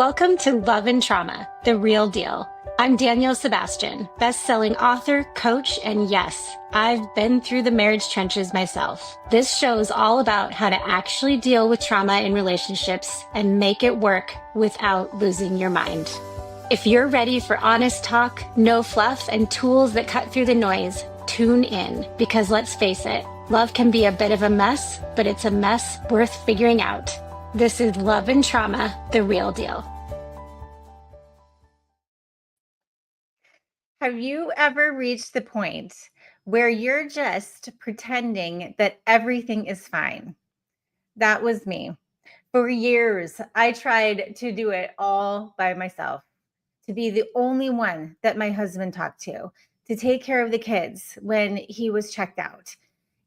Welcome to Love and Trauma, the real deal. I'm Danielle Sebastian, best-selling author, coach, and yes, I've been through the marriage trenches myself. This show is all about how to actually deal with trauma in relationships and make it work without losing your mind. If you're ready for honest talk, no fluff, and tools that cut through the noise, tune in, because let's face it, love can be a bit of a mess, but it's a mess worth figuring out. This is Love and Trauma, the real deal. Have you ever reached the point where you're just pretending that everything is fine? That was me. For years, I tried to do it all by myself, to be the only one that my husband talked to take care of the kids when he was checked out,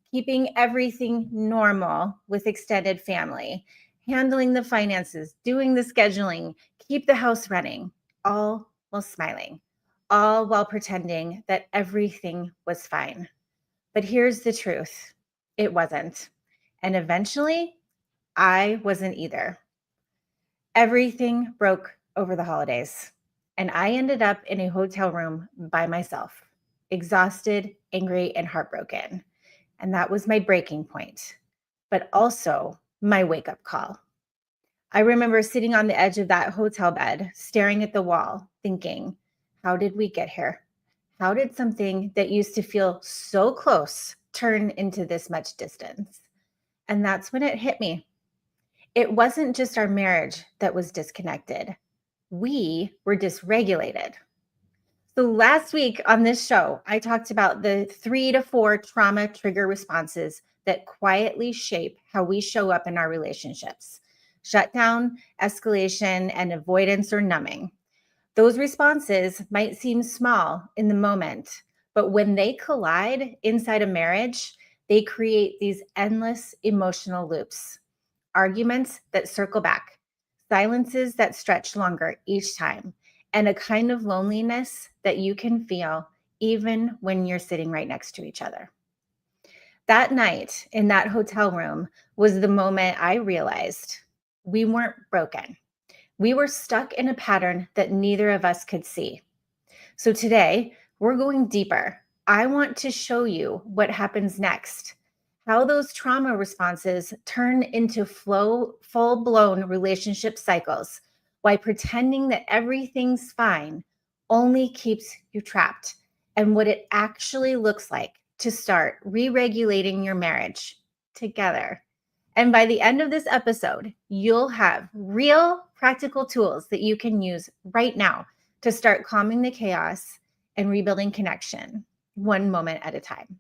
keeping everything normal with extended family, handling the finances, doing the scheduling, keep the house running, all while smiling, all while pretending that everything was fine. But here's the truth, it wasn't. And eventually, I wasn't either. Everything broke over the holidays, and I ended up in a hotel room by myself, exhausted, angry, and heartbroken. And that was my breaking point, but also my wake up call. I remember sitting on the edge of that hotel bed, staring at the wall, thinking, how did we get here? How did something that used to feel so close turn into this much distance? And that's when it hit me. It wasn't just our marriage that was disconnected. We were dysregulated. So last week on this show, I talked about the 3 to 4 trauma trigger responses that quietly shape how we show up in our relationships: shutdown, escalation, and avoidance or numbing. Those responses might seem small in the moment, but when they collide inside a marriage, they create these endless emotional loops, arguments that circle back, silences that stretch longer each time, and a kind of loneliness that you can feel even when you're sitting right next to each other. That night in that hotel room was the moment I realized we weren't broken. We were stuck in a pattern that neither of us could see. So today, we're going deeper. I want to show you what happens next, how those trauma responses turn into full-blown relationship cycles, why pretending that everything's fine only keeps you trapped, and what it actually looks like to start re-regulating your marriage together. And by the end of this episode, you'll have real practical tools that you can use right now to start calming the chaos and rebuilding connection one moment at a time.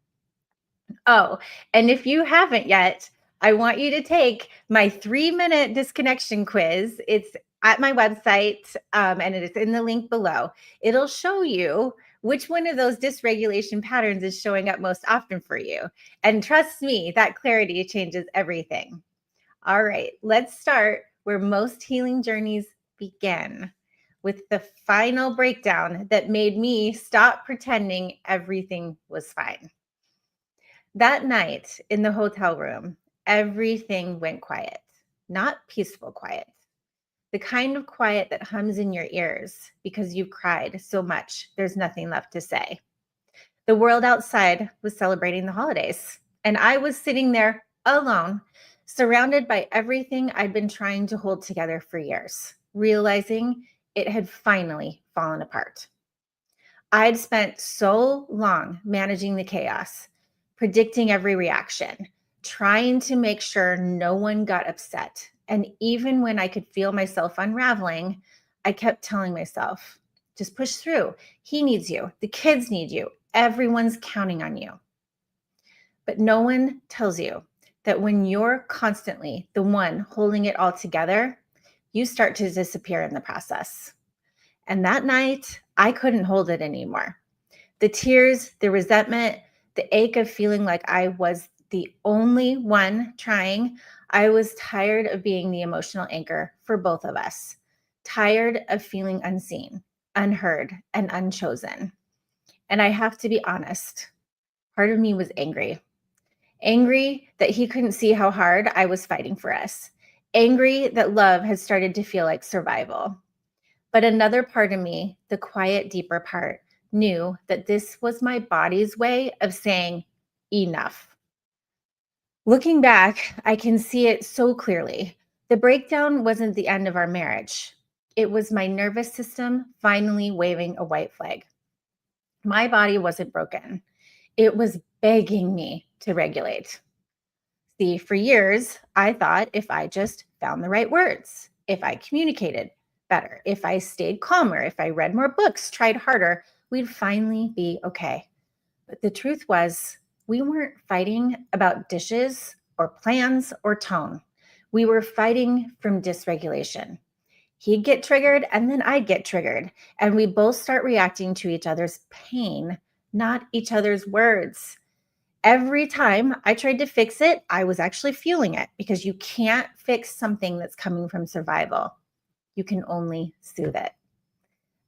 Oh, and if you haven't yet, I want you to take my 3-minute disconnection quiz. It's at my website, and it is in the link below. It'll show you which one of those dysregulation patterns is showing up most often for you. And trust me, that clarity changes everything. All right, let's start where most healing journeys begin, with the final breakdown that made me stop pretending everything was fine. That night in the hotel room, everything went quiet, not peaceful quiet, the kind of quiet that hums in your ears because you've cried so much there's nothing left to say. The world outside was celebrating the holidays, and I was sitting there alone, surrounded by everything I'd been trying to hold together for years, realizing it had finally fallen apart. I'd spent so long managing the chaos, predicting every reaction, trying to make sure no one got upset. And even when I could feel myself unraveling, I kept telling myself, just push through. He needs you. The kids need you. Everyone's counting on you. But no one tells you that when you're constantly the one holding it all together, you start to disappear in the process. And that night, I couldn't hold it anymore. The tears, the resentment, the ache of feeling like I was the only one trying. I was tired of being the emotional anchor for both of us, tired of feeling unseen, unheard, and unchosen. And I have to be honest, part of me was angry that he couldn't see how hard I was fighting for us, angry that love had started to feel like survival. But another part of me, the quiet, deeper part, knew that this was my body's way of saying enough. Looking back, I can see it so clearly. The breakdown wasn't the end of our marriage. It was my nervous system finally waving a white flag. My body wasn't broken. It was begging me to regulate. See, for years, I thought if I just found the right words, if I communicated better, if I stayed calmer, if I read more books, tried harder, we'd finally be okay. But the truth was, we weren't fighting about dishes or plans or tone. We were fighting from dysregulation. He'd get triggered and then I'd get triggered. And we both start reacting to each other's pain, not each other's words. Every time I tried to fix it, I was actually fueling it because you can't fix something that's coming from survival. You can only soothe it.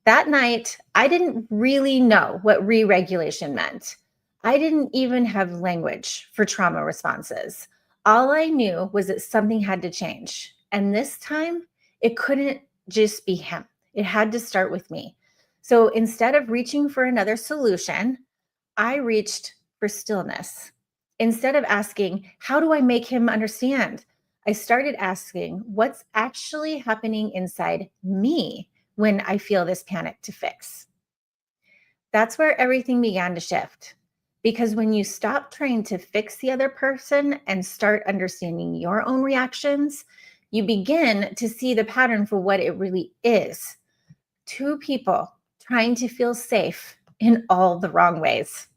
That night, I didn't really know what re-regulation meant. I didn't even have language for trauma responses. All I knew was that something had to change. And this time, it couldn't just be him. It had to start with me. So instead of reaching for another solution, I reached for stillness. Instead of asking, how do I make him understand? I started asking, what's actually happening inside me when I feel this panic to fix? That's where everything began to shift. Because when you stop trying to fix the other person and start understanding your own reactions, you begin to see the pattern for what it really is. Two people trying to feel safe in all the wrong ways.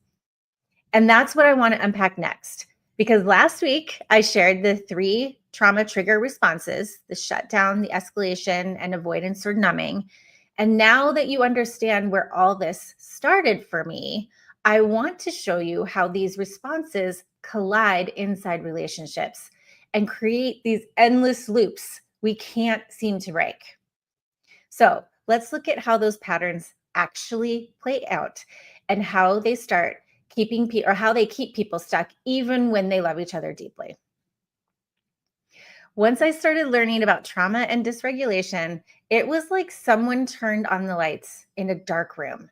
And that's what I want to unpack next. Because last week I shared the 3 trauma trigger responses: the shutdown, the escalation, and avoidance or numbing. And now that you understand where all this started for me, I want to show you how these responses collide inside relationships and create these endless loops we can't seem to break. So let's look at how those patterns actually play out and how they start keeping people, or how they keep people stuck even when they love each other deeply. Once I started learning about trauma and dysregulation, it was like someone turned on the lights in a dark room.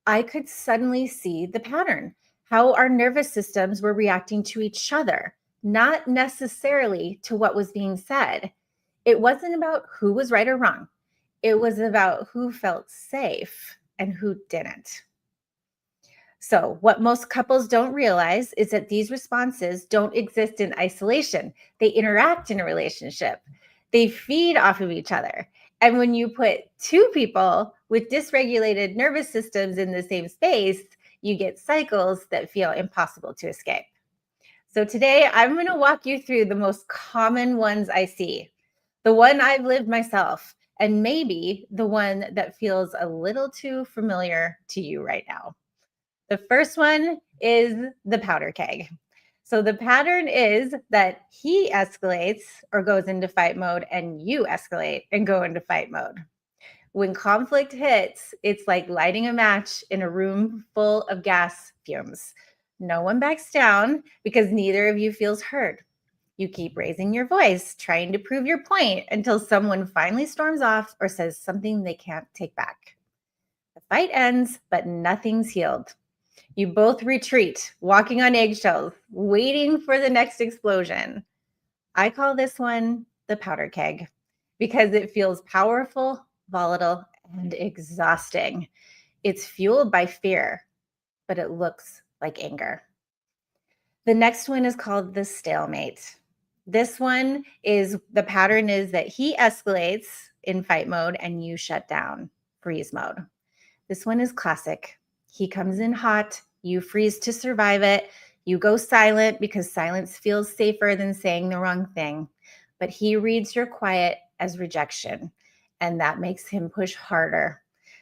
I could suddenly see the pattern, how our nervous systems were reacting to each other, not necessarily to what was being said. It wasn't about who was right or wrong. It was about who felt safe and who didn't. So, what most couples don't realize is that these responses don't exist in isolation. They interact in a relationship. They feed off of each other. And when you put 2 people with dysregulated nervous systems in the same space, you get cycles that feel impossible to escape. So, today I'm going to walk you through the most common ones I see, the one I've lived myself, and maybe the one that feels a little too familiar to you right now. The first one is the powder keg. So the pattern is that he escalates or goes into fight mode and you escalate and go into fight mode. When conflict hits, it's like lighting a match in a room full of gas fumes. No one backs down because neither of you feels heard. You keep raising your voice, trying to prove your point until someone finally storms off or says something they can't take back. The fight ends, but nothing's healed. You both retreat, walking on eggshells, waiting for the next explosion. I call this one the powder keg because it feels powerful, volatile, and exhausting. It's fueled by fear, but it looks like anger. The next one is called the stalemate. This one is the pattern is that he escalates in fight mode and you shut down, freeze mode. This one is classic. He comes in hot, you freeze to survive it. You go silent because silence feels safer than saying the wrong thing. But he reads your quiet as rejection, and that makes him push harder.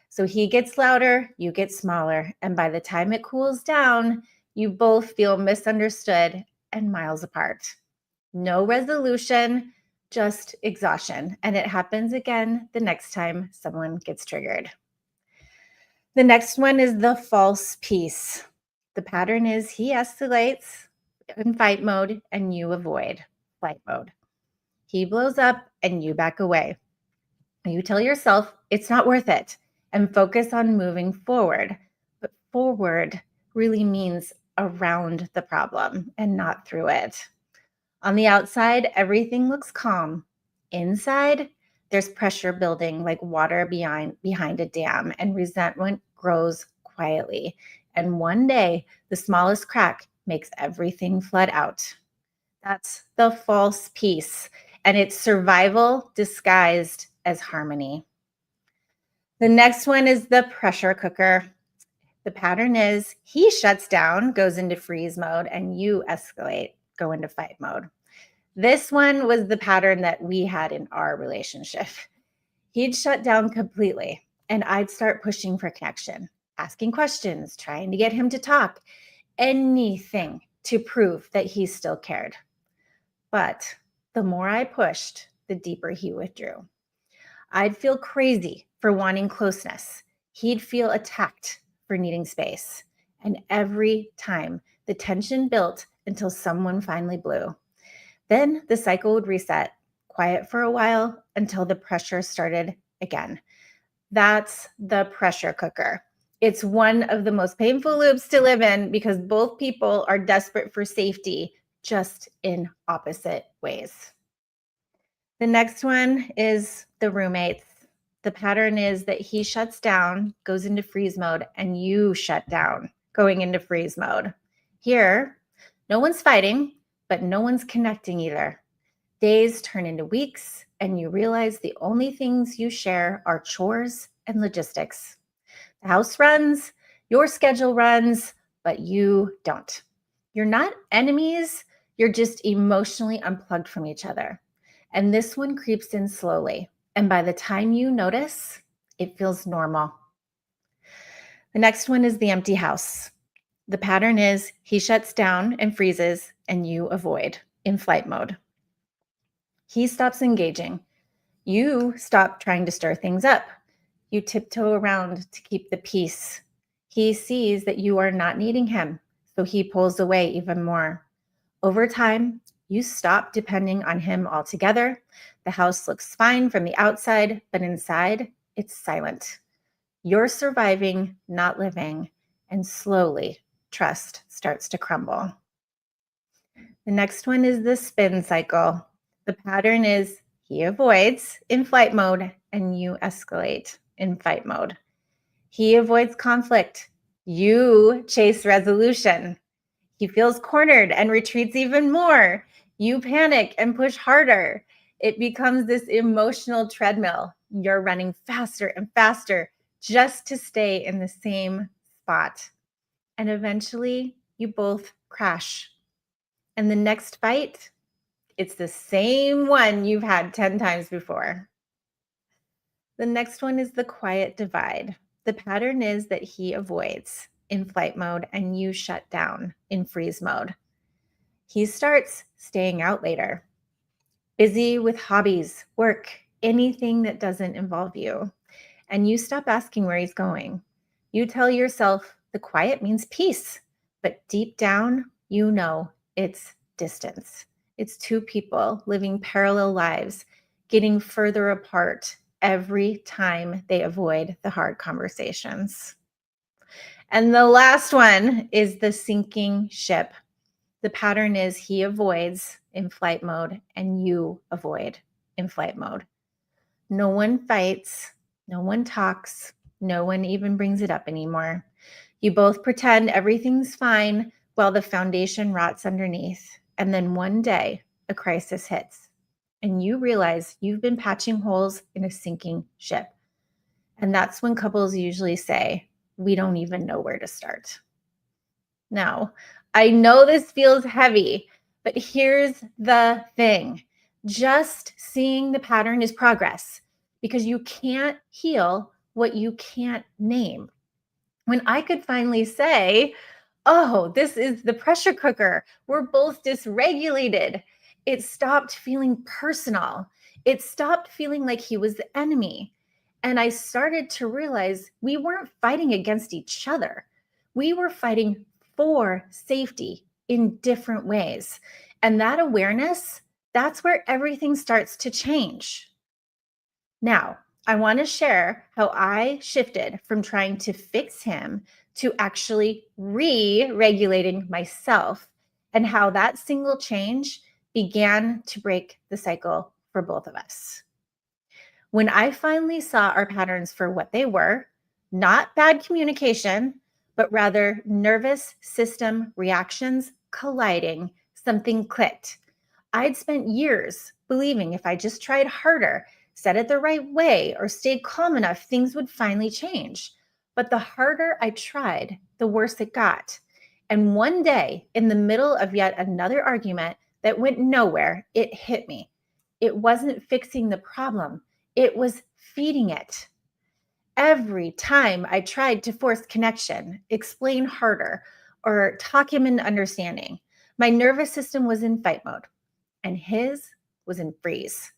So he gets louder, you get smaller, and by the time it cools down, you both feel misunderstood and miles apart. No resolution, just exhaustion. And it happens again the next time someone gets triggered. The next one is the false peace. The pattern is he escalates in fight mode and you avoid flight mode. He blows up and you back away. You tell yourself it's not worth it and focus on moving forward. But forward really means around the problem and not through it. On the outside, everything looks calm. Inside, there's pressure building like water behind a dam, and resentment grows quietly. And one day, the smallest crack makes everything flood out. That's the false peace, and it's survival disguised as harmony. The next one is the pressure cooker. The pattern is he shuts down, goes into freeze mode, and you escalate, go into fight mode. This one was the pattern that we had in our relationship. He'd shut down completely, and I'd start pushing for connection, asking questions, trying to get him to talk, anything to prove that he still cared. But the more I pushed, the deeper he withdrew. I'd feel crazy for wanting closeness. He'd feel attacked for needing space. And every time the tension built until someone finally blew. Then the cycle would reset, quiet for a while until the pressure started again. That's the pressure cooker. It's one of the most painful loops to live in because both people are desperate for safety, just in opposite ways. The next one is the roommates. The pattern is that he shuts down, goes into freeze mode, and you shut down, going into freeze mode. Here, no one's fighting, but no one's connecting either. Days turn into weeks, and you realize the only things you share are chores and logistics. The house runs, your schedule runs, but you don't. You're not enemies, you're just emotionally unplugged from each other. And this one creeps in slowly. And by the time you notice, it feels normal. The next one is the empty house. The pattern is he shuts down and freezes, and you avoid in flight mode. He stops engaging. You stop trying to stir things up. You tiptoe around to keep the peace. He sees that you are not needing him, so he pulls away even more. Over time, you stop depending on him altogether. The house looks fine from the outside, but inside, it's silent. You're surviving, not living, and slowly, trust starts to crumble. The next one is the spin cycle. The pattern is he avoids in flight mode, and you escalate in fight mode. He avoids conflict. You chase resolution. He feels cornered and retreats even more. You panic and push harder. It becomes this emotional treadmill. You're running faster and faster just to stay in the same spot. And eventually, you both crash. And the next fight, it's the same one you've had 10 times before. The next one is the quiet divide. The pattern is that he avoids in flight mode and you shut down in freeze mode. He starts staying out later, busy with hobbies, work, anything that doesn't involve you. And you stop asking where he's going. You tell yourself the quiet means peace, but deep down, you know it's distance. It's two people living parallel lives, getting further apart every time they avoid the hard conversations. And the last one is the sinking ship. The pattern is he avoids in flight mode and you avoid in flight mode. No one fights, no one talks, no one even brings it up anymore. You both pretend everything's fine while the foundation rots underneath. And then one day, a crisis hits, and you realize you've been patching holes in a sinking ship. And that's when couples usually say, we don't even know where to start. Now, I know this feels heavy, but here's the thing. Just seeing the pattern is progress because you can't heal what you can't name. When I could finally say, oh, this is the pressure cooker, we're both dysregulated, it stopped feeling personal. It stopped feeling like he was the enemy. And I started to realize we weren't fighting against each other. We were fighting for safety in different ways. And that awareness, That's where everything starts to change. Now, I want to share how I shifted from trying to fix him to actually re regulating myself, and how that single change began to break the cycle for both of us. When I finally saw our patterns for what they were, not bad communication, but rather nervous system reactions colliding, something clicked. I'd spent years believing if I just tried harder, said it the right way, or stayed calm enough, things would finally change. But the harder I tried, the worse it got. And one day, in the middle of yet another argument that went nowhere, it hit me. It wasn't fixing the problem, it was feeding it. Every time I tried to force connection, explain harder, or talk him into understanding, my nervous system was in fight mode and his was in freeze.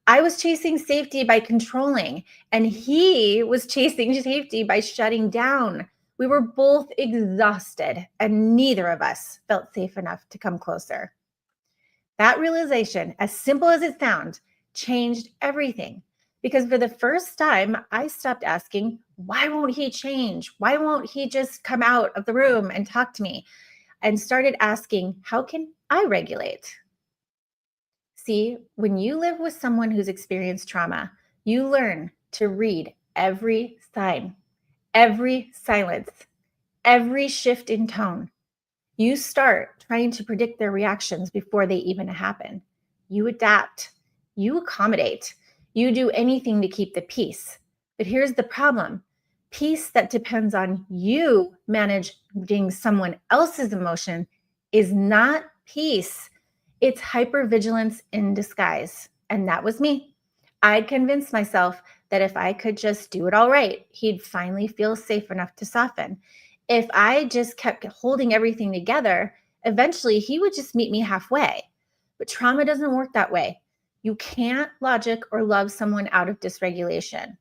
I was chasing safety by controlling, and he was chasing safety by shutting down. We were both exhausted, and neither of us felt safe enough to come closer. That realization, as simple as it sounds, changed everything. Because for the first time, I stopped asking, why won't he change? Why won't he just come out of the room and talk to me? And started asking, how can I regulate? See, when you live with someone who's experienced trauma, you learn to read every sign, every silence, every shift in tone. You start trying to predict their reactions before they even happen. You adapt, you accommodate, you do anything to keep the peace. But here's the problem: peace that depends on you managing someone else's emotion is not peace. It's hypervigilance in disguise. And that was me. I'd convinced myself that if I could just do it all right, he'd finally feel safe enough to soften. If I just kept holding everything together, eventually he would just meet me halfway. But trauma doesn't work that way. You can't logic or love someone out of dysregulation.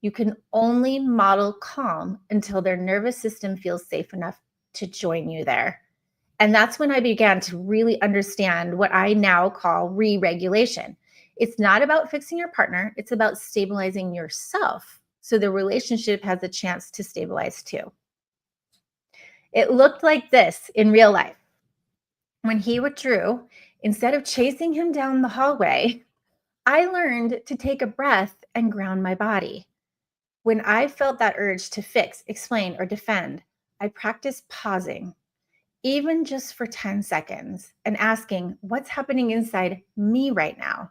You can only model calm until their nervous system feels safe enough to join you there. And that's when I began to really understand what I now call re-regulation. It's not about fixing your partner, it's about stabilizing yourself so the relationship has a chance to stabilize too. It looked like this in real life. When he withdrew, instead of chasing him down the hallway, I learned to take a breath and ground my body. When I felt that urge to fix, explain, or defend, I practiced pausing, even just for 10 seconds, and asking, what's happening inside me right now?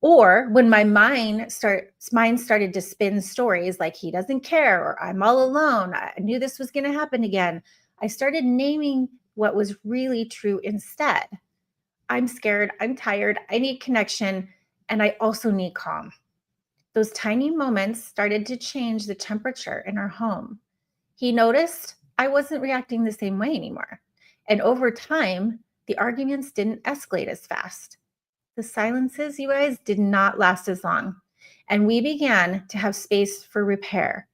Or when my mind started to spin stories like he doesn't care or I'm all alone, I knew this was going to happen again, I started naming what was really true instead. I'm scared, I'm tired, I need connection, and I also need calm. Those tiny moments started to change the temperature in our home. He noticed I wasn't reacting the same way anymore. And over time, the arguments didn't escalate as fast. The silences, you guys, did not last as long. And we began to have space for repair,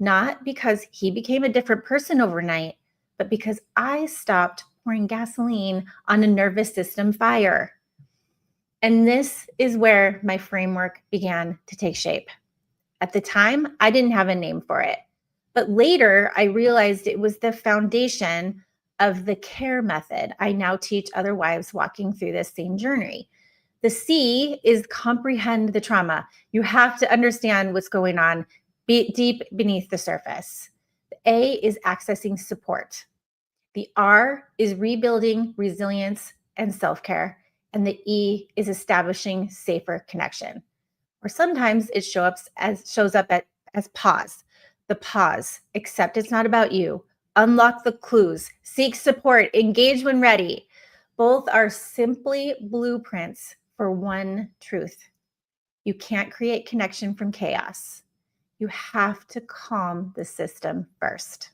not because he became a different person overnight, but because I stopped pouring gasoline on a nervous system fire. And this is where my framework began to take shape. At the time, I didn't have a name for it. But later, I realized it was the foundation of the care method I now teach other wives walking through this same journey. The C is comprehend the trauma. You have to understand what's going on deep beneath the surface. The A is accessing support. The R is rebuilding resilience and self-care. And the E is establishing safer connection. Or sometimes it shows up as pause. The pause, accept it's not about you. Unlock the clues, seek support, engage when ready. Both are simply blueprints for one truth. You can't create connection from chaos. You have to calm the system first.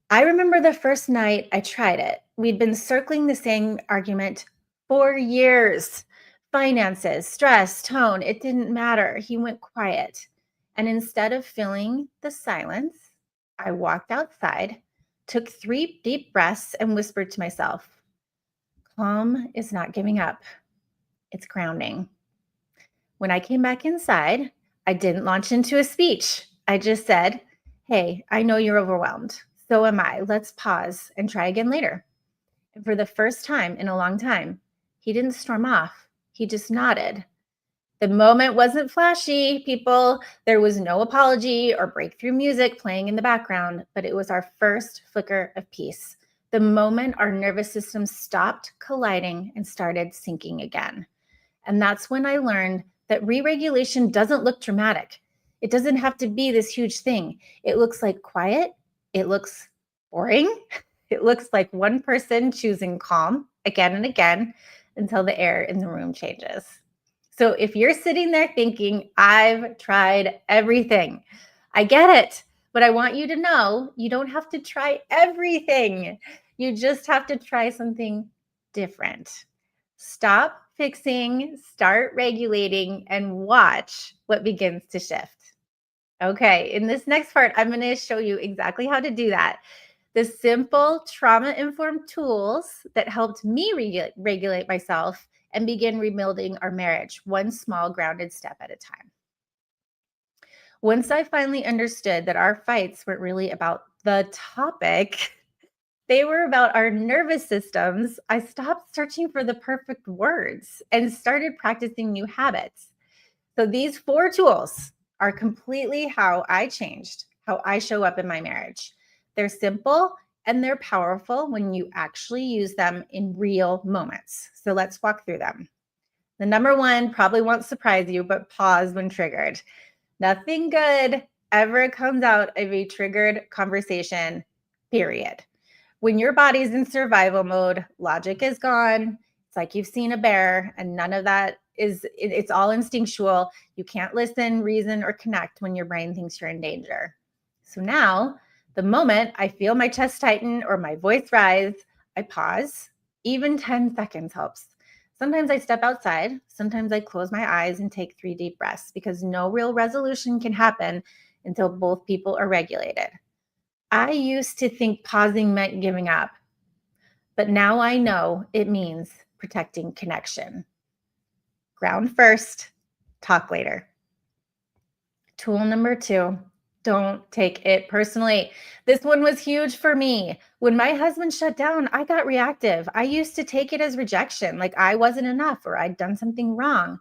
I remember the first night I tried it. We'd been circling the same argument for years. Finances, stress, tone, it didn't matter. He went quiet. And instead of filling the silence, I walked outside, took 3 deep breaths, and whispered to myself, Calm is not giving up, it's grounding. When I came back inside, I didn't launch into a speech. I just said, hey, I know you're overwhelmed. So am I. Let's pause and try again later. And for the first time in a long time, he didn't storm off. He just nodded. The moment wasn't flashy, people. There was no apology or breakthrough music playing in the background, but it was our first flicker of peace. The moment our nervous system stopped colliding and started syncing again. And that's when I learned that re-regulation doesn't look dramatic. It doesn't have to be this huge thing. It looks like quiet. It looks boring. It looks like one person choosing calm again and again until the air in the room changes. So if you're sitting there thinking, I've tried everything, I get it. But I want you to know you don't have to try everything. You just have to try something different. Stop fixing, start regulating, and watch what begins to shift. Okay, in this next part, I'm going to show you exactly how to do that. The simple trauma-informed tools that helped me regulate myself and begin rebuilding our marriage, one small grounded step at a time. Once I finally understood that our fights weren't really about the topic, they were about our nervous systems, I stopped searching for the perfect words and started practicing new habits. So these 4 tools are completely how I changed, how I show up in my marriage. They're simple and they're powerful when you actually use them in real moments. So let's walk through them. The number 1 probably won't surprise you, but pause when triggered. Nothing good ever comes out of a triggered conversation, period. When your body's in survival mode, logic is gone. It's like you've seen a bear and none of that it's all instinctual. You can't listen, reason, or connect when your brain thinks you're in danger. So now, the moment I feel my chest tighten or my voice rise, I pause. Even 10 seconds helps. Sometimes I step outside. Sometimes I close my eyes and take 3 deep breaths because no real resolution can happen until both people are regulated. I used to think pausing meant giving up, but now I know it means protecting connection. Ground first, talk later. Tool number 2, don't take it personally. This one was huge for me. When my husband shut down, I got reactive. I used to take it as rejection, like I wasn't enough or I'd done something wrong.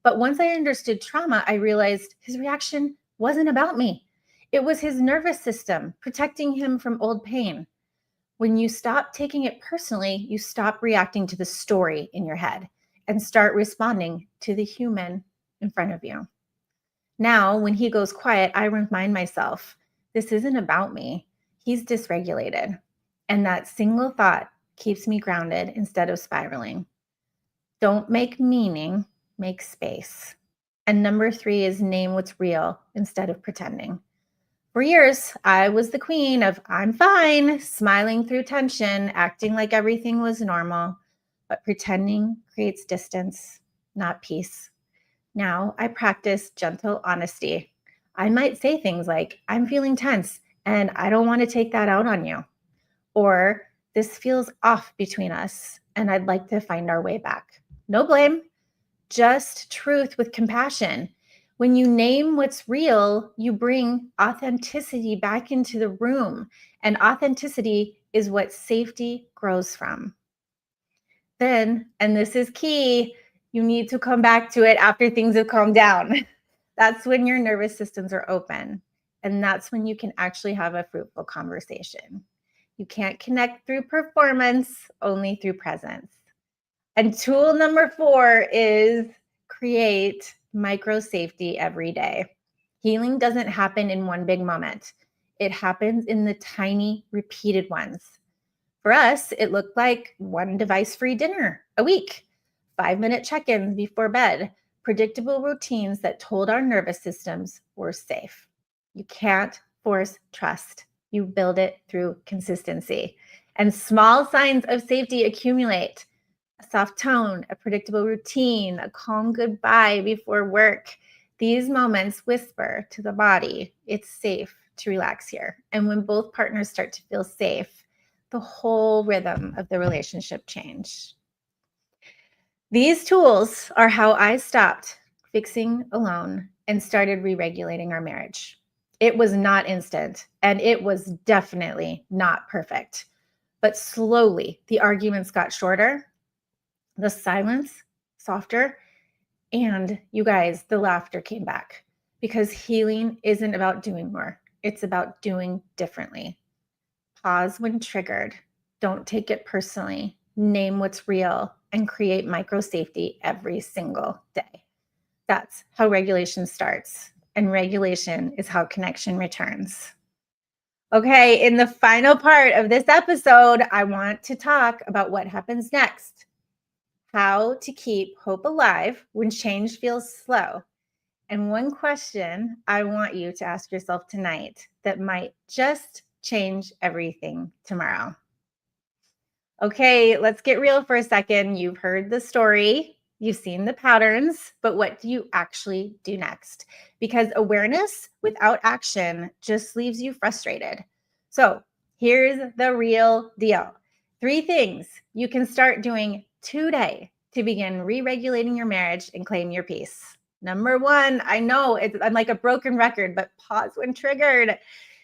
But once I understood trauma, I realized his reaction wasn't about me. It was his nervous system protecting him from old pain. When you stop taking it personally, you stop reacting to the story in your head and start responding to the human in front of you. Now, when he goes quiet, I remind myself, this isn't about me. He's dysregulated. And that single thought keeps me grounded instead of spiraling. Don't make meaning, make space. And number 3 is name what's real instead of pretending. For years, I was the queen of I'm fine, smiling through tension, acting like everything was normal, but pretending creates distance, not peace. Now I practice gentle honesty. I might say things like, I'm feeling tense and I don't want to take that out on you. Or this feels off between us and I'd like to find our way back. No blame, just truth with compassion. When you name what's real, you bring authenticity back into the room, and authenticity is what safety grows from. Then, and this is key, you need to come back to it after things have calmed down. That's when your nervous systems are open, and that's when you can actually have a fruitful conversation. You can't connect through performance, only through presence. And tool number 4 is create micro safety every day. Healing doesn't happen in one big moment. It happens in the tiny, repeated ones. For us, it looked like 1 device-free dinner a week, 5-minute check-ins before bed, predictable routines that told our nervous systems we're safe. You can't force trust. You build it through consistency. And small signs of safety accumulate. A soft tone, a predictable routine, a calm goodbye before work. These moments whisper to the body, it's safe to relax here. And when both partners start to feel safe, the whole rhythm of the relationship change. These tools are how I stopped fixing alone and started re-regulating our marriage. It was not instant, and it was definitely not perfect. But slowly, the arguments got shorter, the silence softer, and you guys, the laughter came back, because healing isn't about doing more. It's about doing differently. Pause when triggered. Don't take it personally. Name what's real and create micro safety every single day. That's how regulation starts. And regulation is how connection returns. Okay, in the final part of this episode, I want to talk about what happens next. How to keep hope alive when change feels slow. And one question I want you to ask yourself tonight that might just change everything tomorrow. Okay, let's get real for a second. You've heard the story, you've seen the patterns, but what do you actually do next? Because awareness without action just leaves you frustrated. So here's the real deal. 3 things you can start doing today to begin re-regulating your marriage and claim your peace. Number 1, I know I'm like a broken record, but pause when triggered.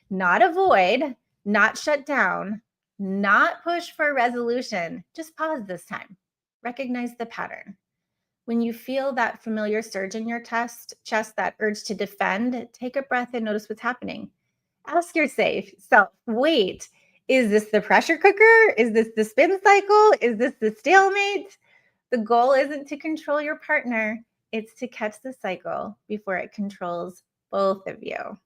Not avoid, not shut down, not push for a resolution. Just pause this time. Recognize the pattern. When you feel that familiar surge in your chest, that urge to defend, take a breath and notice what's happening. Ask yourself, wait, is this the pressure cooker? Is this the spin cycle? Is this the stalemate? The goal isn't to control your partner. It's to catch the cycle before it controls both of you.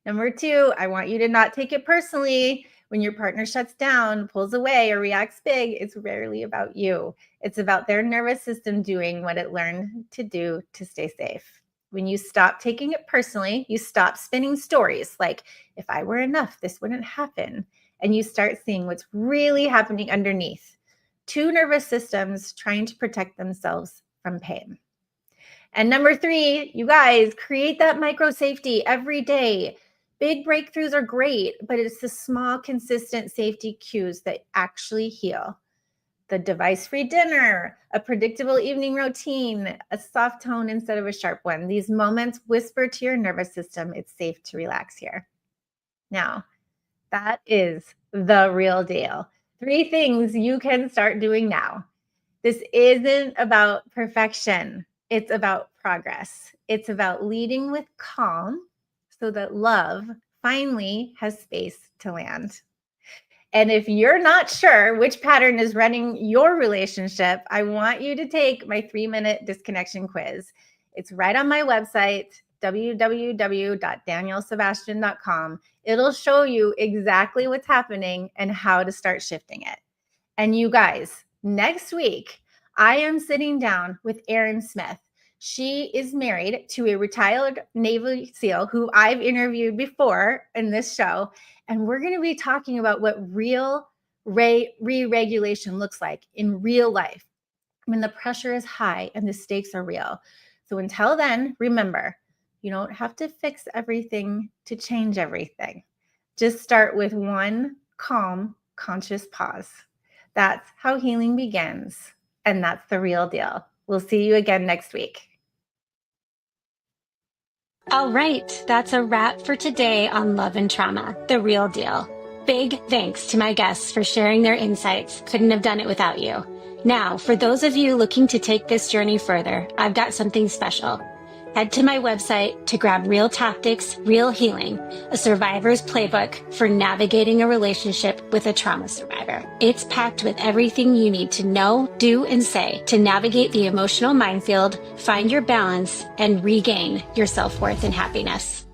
Number 2, I want you to not take it personally. When your partner shuts down, pulls away, or reacts big, it's rarely about you. It's about their nervous system doing what it learned to do to stay safe. When you stop taking it personally, you stop spinning stories like, if I were enough, this wouldn't happen. And you start seeing what's really happening underneath. 2 nervous systems trying to protect themselves from pain. And number 3, you guys, create that micro safety every day. Big breakthroughs are great, but it's the small, consistent safety cues that actually heal. The device-free dinner, a predictable evening routine, a soft tone instead of a sharp one. These moments whisper to your nervous system, it's safe to relax here. Now, that is the real deal. 3 things you can start doing now. This isn't about perfection. It's about progress. It's about leading with calm so that love finally has space to land. And if you're not sure which pattern is running your relationship, I want you to take my 3-minute disconnection quiz. It's right on my website, www.daniellesebastian.com. It'll show you exactly what's happening and how to start shifting it. And you guys, next week, I am sitting down with Erin Smith. She is married to a retired Navy SEAL who I've interviewed before in this show. And we're going to be talking about what real re-regulation looks like in real life when the pressure is high and the stakes are real. So until then, remember, you don't have to fix everything to change everything. Just start with one calm, conscious pause. That's how healing begins. And that's the real deal. We'll see you again next week. All right, that's a wrap for today on Love and Trauma, the real deal. Big thanks to my guests for sharing their insights. Couldn't have done it without you. Now, for those of you looking to take this journey further, I've got something special. Head to my website to grab Real Tactics, Real Healing, a survivor's playbook for navigating a relationship with a trauma survivor. It's packed with everything you need to know, do, and say to navigate the emotional minefield, find your balance, and regain your self-worth and happiness.